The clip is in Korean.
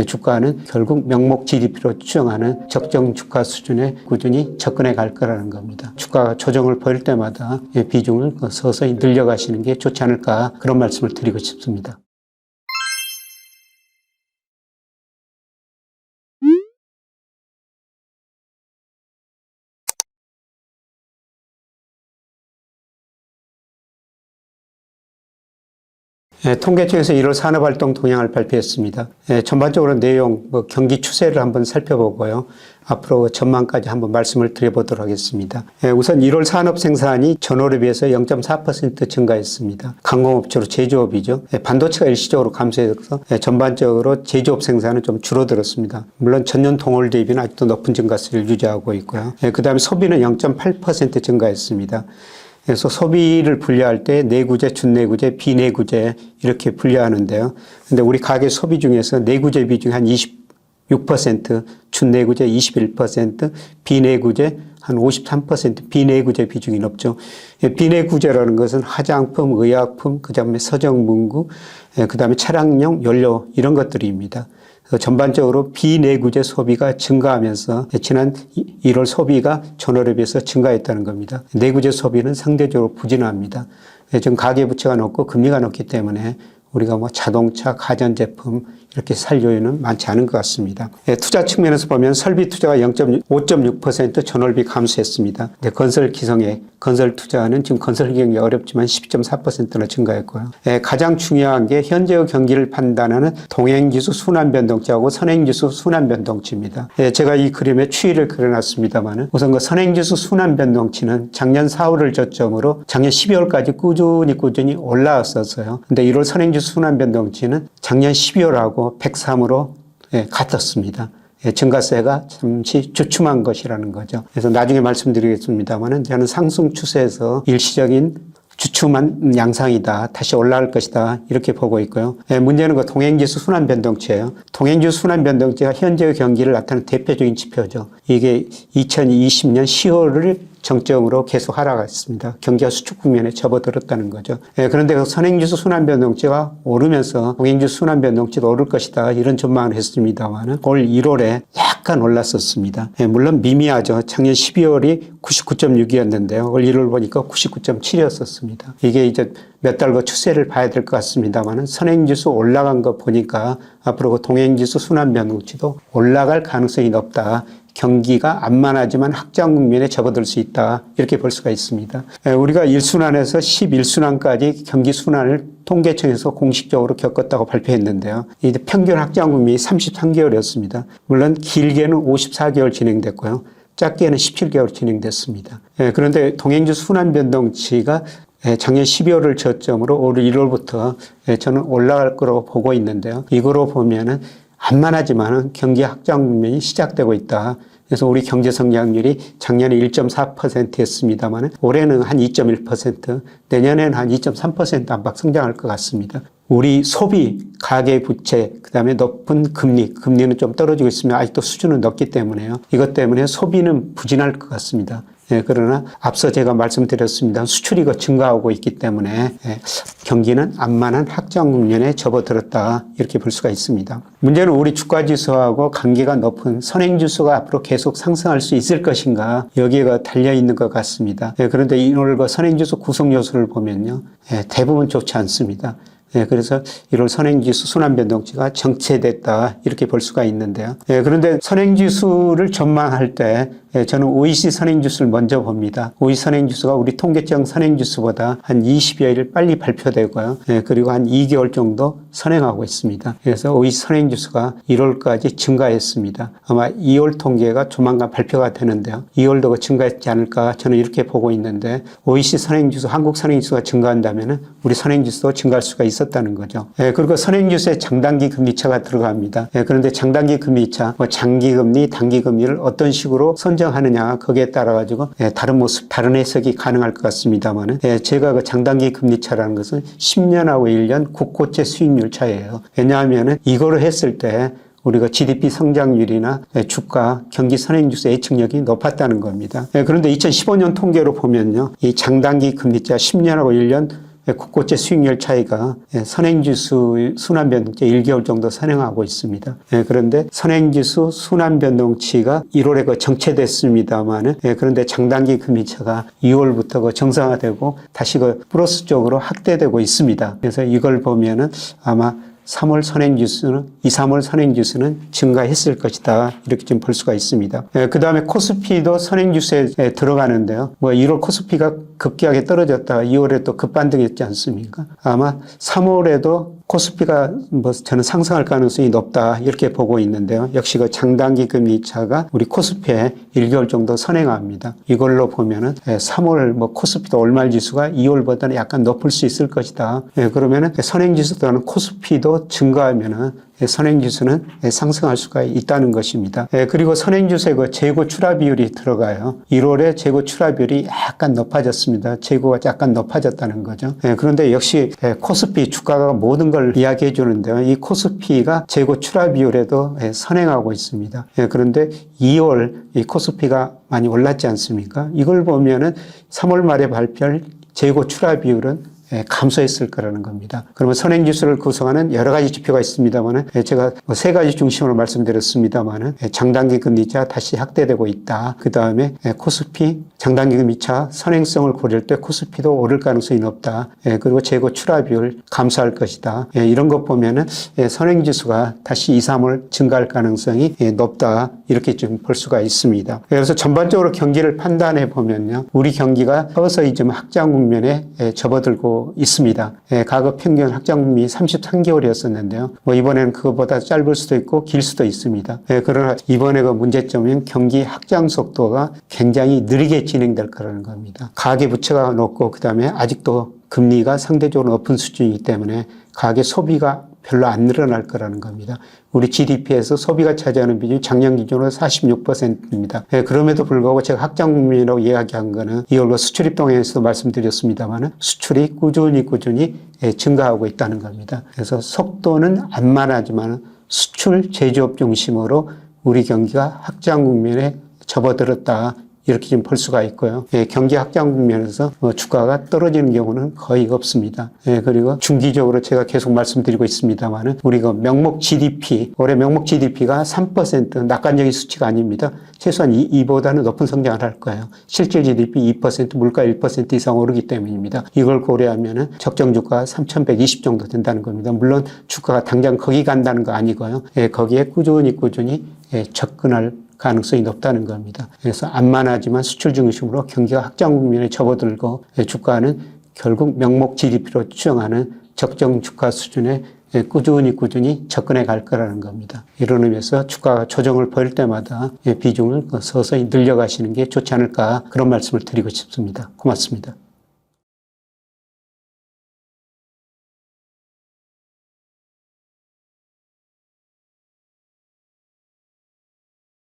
주가는 결국 명목 GDP로 추정하는 적정 주가 수준에 꾸준히 접근해 갈 거라는 겁니다. 주가가 조정을 보일 때마다 비중을 서서히 늘려가시는 게 좋지 않을까, 그런 말씀을 드리고 싶습니다. 통계청에서 1월 산업활동 동향을 발표했습니다. 전반적으로 내용, 경기 추세를 한번 살펴보고요. 앞으로 전망까지 한번 말씀을 드려보도록 하겠습니다. 우선 1월 산업 생산이 전월에 비해서 0.4% 증가했습니다. 강공업체로 제조업이죠. 반도체가 일시적으로 감소해서 전반적으로 제조업 생산은 좀 줄어들었습니다. 물론 전년 동월 대비는 아직도 높은 증가세를 유지하고 있고요. 그 다음에 소비는 0.8% 증가했습니다. 그래서 소비를 분류할 때 내구재, 준내구재, 비내구재 이렇게 분류하는데요. 근데 우리 가계 소비 중에서 내구재 비중이 한 26%, 준내구재 21%, 비내구재 한 53%, 비내구재 비중이 높죠. 비내구재라는 것은 화장품, 의약품, 그 다음에 서정문구, 그 다음에 차량용 연료 이런 것들입니다. 전반적으로 비내구재 소비가 증가하면서 지난 1월 소비가 전월에 비해서 증가했다는 겁니다. 내구재 소비는 상대적으로 부진합니다. 지금 가계부채가 높고 금리가 높기 때문에 우리가 자동차, 가전제품 이렇게 살 요인은 많지 않은 것 같습니다. 투자 측면에서 보면 설비 투자가 5.6% 전월비 감소했습니다. 건설 기성액, 건설 투자는 지금 건설 경기 어렵지만 12.4%나 증가했고요. 가장 중요한 게 현재의 경기를 판단하는 동행지수 순환변동치하고 선행지수 순환변동치입니다. 제가 이 그림에 추이를 그려놨습니다만 우선 그 선행지수 순환변동치는 작년 4월을 저점으로 작년 12월까지 꾸준히 올라왔었어요. 근데 1월 선행지수 순환변동치는 작년 12월하고 103으로 같았습니다. 증가세가 잠시 주춤한 것이라는 거죠. 그래서 나중에 말씀드리겠습니다만은 저는 상승 추세에서 일시적인 주춤한 양상이다, 다시 올라갈 것이다 이렇게 보고 있고요. 문제는 그 동행지수 순환변동치예요. 동행지수 순환변동치가 현재의 경기를 나타내는 대표적인 지표죠. 이게 2020년 10월을 정점으로 계속 하락했습니다. 경기가 수축 국면에 접어들었다는 거죠. 그런데 그 선행지수 순환변동치가 오르면서 동행지수 순환변동치도 오를 것이다 이런 전망을 했습니다만 올 1월에 약간 올랐었습니다. 물론 미미하죠. 작년 12월이 99.6이었는데요. 올 1월 보니까 99.7이었었습니다. 이게 이제 몇 달과 추세를 봐야 될 것 같습니다만 선행지수 올라간 거 보니까 앞으로 그 동행지수 순환변동치도 올라갈 가능성이 높다. 경기가 안만하지만 확장 국면에 접어들 수 있다 이렇게 볼 수가 있습니다. 우리가 1순환에서 11순환까지 경기 순환을 통계청에서 공식적으로 겪었다고 발표했는데요. 이제 평균 확장 국면이 33개월이었습니다. 물론 길게는 54개월 진행됐고요. 짧게는 17개월 진행됐습니다. 그런데 동행지수 순환변동치가 작년 12월을 저점으로 올 1월부터 저는 올라갈 거라고 보고 있는데요. 이거로 보면은 안만하지만은 경기 확장 국면이 시작되고 있다. 그래서 우리 경제 성장률이 작년에 1.4%였습니다만 올해는 한 2.1%, 내년에는 한 2.3% 안팎 성장할 것 같습니다. 우리 소비, 가계 부채, 그다음에 높은 금리는 좀 떨어지고 있으면 아직도 수준은 높기 때문에요. 이것 때문에 소비는 부진할 것 같습니다. 그러나 앞서 제가 말씀드렸습니다. 수출이 증가하고 있기 때문에 경기는 안만한 확장 국면에 접어들었다 이렇게 볼 수가 있습니다. 문제는 우리 주가지수하고 관계가 높은 선행지수가 앞으로 계속 상승할 수 있을 것인가 여기에 달려있는 것 같습니다. 그런데 오늘 그 선행지수 구성요소를 보면요. 대부분 좋지 않습니다. 그래서 1월 선행지수 순환변동치가 정체됐다 이렇게 볼 수가 있는데요. 그런데 선행지수를 전망할 때 저는 OECD 선행지수를 먼저 봅니다. OECD 선행지수가 우리 통계청 선행지수보다 한 20여일 빨리 발표되고요. 그리고 한 2개월 정도 선행하고 있습니다. 그래서 OECD 선행지수가 1월까지 증가했습니다. 아마 2월 통계가 조만간 발표가 되는데요. 2월도 증가했지 않을까 저는 이렇게 보고 있는데 OECD 선행지수, 한국 선행지수가 증가한다면 우리 선행지수도 증가할 수가 있었다는 거죠. 그리고 선행지수에 장단기 금리차가 들어갑니다. 그런데 장단기 금리차, 장기금리, 단기금리를 어떤 식으로 선정하느냐 거기에 따라 가지고 다른 모습, 다른 해석이 가능할 것 같습니다만은 제가 그 장단기 금리차라는 것은 10년하고 1년 국고채 수익률 차이예요. 왜냐하면은 이거를 했을 때 우리가 GDP 성장률이나 주가, 경기 선행지수 예측력이 높았다는 겁니다. 그런데 2015년 통계로 보면요. 이 장단기 금리차 10년하고 1년 국고채 수익률 차이가 선행지수 순환변동치 1개월 정도 선행하고 있습니다. 그런데 선행지수 순환변동치가 1월에 정체됐습니다만은 그런데 장단기 금리차가 2월부터 정상화되고 다시 플러스 쪽으로 확대되고 있습니다. 그래서 이걸 보면은 아마 3월 선행지수는 3월 선행지수는 증가했을 것이다. 이렇게 좀 볼 수가 있습니다. 그 다음에 코스피도 선행지수에 들어가는데요. 1월 코스피가 급격하게 떨어졌다가 2월에 또 급반등했지 않습니까? 아마 3월에도 코스피가 저는 상승할 가능성이 높다 이렇게 보고 있는데요. 역시 장단기 금리차가 우리 코스피에 1개월 정도 선행합니다. 이걸로 보면은 3월 코스피도 월말지수가 2월보다는 약간 높을 수 있을 것이다. 그러면은 선행지수보다는 코스피도 증가하면은 선행지수는 상승할 수가 있다는 것입니다. 그리고 선행지수에 재고 출하 비율이 들어가요. 1월에 재고 출하 비율이 약간 높아졌습니다. 재고가 약간 높아졌다는 거죠. 그런데 역시 코스피 주가가 모든 걸 이야기해 주는데요. 이 코스피가 재고 출하 비율에도 선행하고 있습니다. 그런데 2월 이 코스피가 많이 올랐지 않습니까? 이걸 보면은 3월 말에 발표할 재고 출하 비율은 감소했을 거라는 겁니다. 그러면 선행지수를 구성하는 여러 가지 지표가 있습니다만은 제가 3가지 중심으로 말씀드렸습니다만은 장단기 금리차 다시 확대되고 있다. 그 다음에 코스피 장단기 금리차 선행성을 고려할 때 코스피도 오를 가능성이 높다. 그리고 재고 출하 비율 감소할 것이다. 이런 것 보면은 선행지수가 다시 2, 3월 증가할 가능성이 높다. 이렇게 좀 볼 수가 있습니다. 그래서 전반적으로 경기를 판단해 보면요. 우리 경기가 서서히 좀 확장 국면에 접어들고 있습니다. 과거 평균 확장금리 33개월이었었는데요. 이번에는 그것보다 짧을 수도 있고 길 수도 있습니다. 그러나 이번에 문제점은 경기 확장 속도가 굉장히 느리게 진행될 거라는 겁니다. 가계부채가 높고 그다음에 아직도 금리가 상대적으로 높은 수준이기 때문에 가계 소비가 별로 안 늘어날 거라는 겁니다. 우리 GDP에서 소비가 차지하는 비중이 작년 기준으로 46%입니다. 그럼에도 불구하고 제가 확장국면이라고 이야기한 거는 이걸로 수출 입동에서도 말씀드렸습니다만 수출이 꾸준히 증가하고 있다는 겁니다. 그래서 속도는 안 만하지만 수출 제조업 중심으로 우리 경기가 확장 국면에 접어들었다. 이렇게 좀 볼 수가 있고요. 경기 확장 국면에서 주가가 떨어지는 경우는 거의 없습니다. 그리고 중기적으로 제가 계속 말씀드리고 있습니다만은 우리가 명목 GDP, 올해 명목 GDP가 3% 낙관적인 수치가 아닙니다. 최소한 2보다는 높은 성장을 할 거예요. 실질 GDP 2%, 물가 1% 이상 오르기 때문입니다. 이걸 고려하면은 적정 주가 3,120 정도 된다는 겁니다. 물론 주가가 당장 거기 간다는 거 아니고요. 거기에 꾸준히 접근할 가능성이 높다는 겁니다. 그래서 안만하지만 수출 중심으로 경기가 확장 국면에 접어들고 주가는 결국 명목 GDP로 추정하는 적정 주가 수준에 꾸준히 접근해 갈 거라는 겁니다. 이런 의미에서 주가가 조정을 보일 때마다 비중을 서서히 늘려가시는 게 좋지 않을까 그런 말씀을 드리고 싶습니다. 고맙습니다.